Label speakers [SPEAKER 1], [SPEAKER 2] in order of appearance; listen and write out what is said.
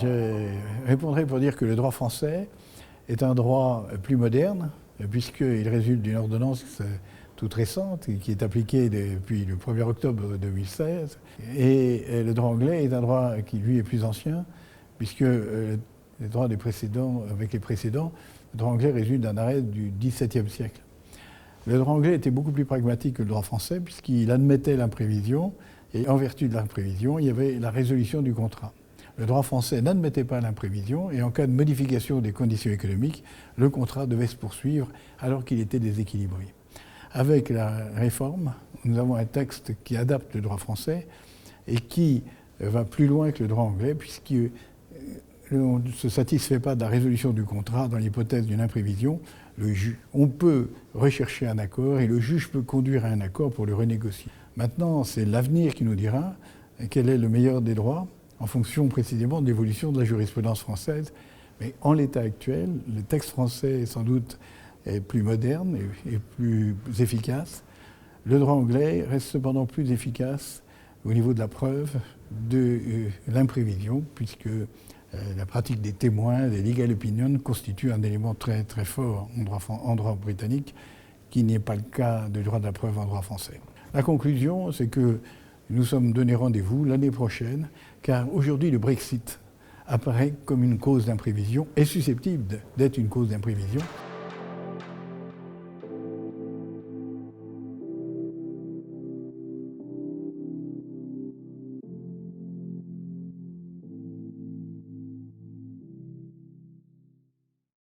[SPEAKER 1] Je répondrai pour dire que le droit français est un droit plus moderne, puisqu'il résulte d'une ordonnance toute récente, qui est appliquée depuis le 1er octobre 2016. Et le droit anglais est un droit qui, lui, est plus ancien, puisque les droits des précédents, avec les précédents, le droit anglais résulte d'un arrêt du XVIIe siècle. Le droit anglais était beaucoup plus pragmatique que le droit français, puisqu'il admettait l'imprévision, et en vertu de l'imprévision, il y avait la résolution du contrat. Le droit français n'admettait pas l'imprévision, et en cas de modification des conditions économiques, le contrat devait se poursuivre alors qu'il était déséquilibré. Avec la réforme, nous avons un texte qui adapte le droit français et qui va plus loin que le droit anglais, puisqu'on ne se satisfait pas de la résolution du contrat dans l'hypothèse d'une imprévision. On peut rechercher un accord et le juge peut conduire à un accord pour le renégocier. Maintenant, c'est l'avenir qui nous dira quel est le meilleur des droits en fonction précisément de l'évolution de la jurisprudence française. Mais en l'état actuel, le texte français sans doute est plus moderne et plus efficace. Le droit anglais reste cependant plus efficace au niveau de la preuve de l'imprévision, puisque la pratique des témoins, des legal opinions, constitue un élément très, très fort en droit britannique, qui n'est pas le cas du droit de la preuve en droit français. La conclusion, c'est que nous sommes donné rendez-vous l'année prochaine, car aujourd'hui le Brexit apparaît comme une cause d'imprévision, est susceptible d'être une cause d'imprévision.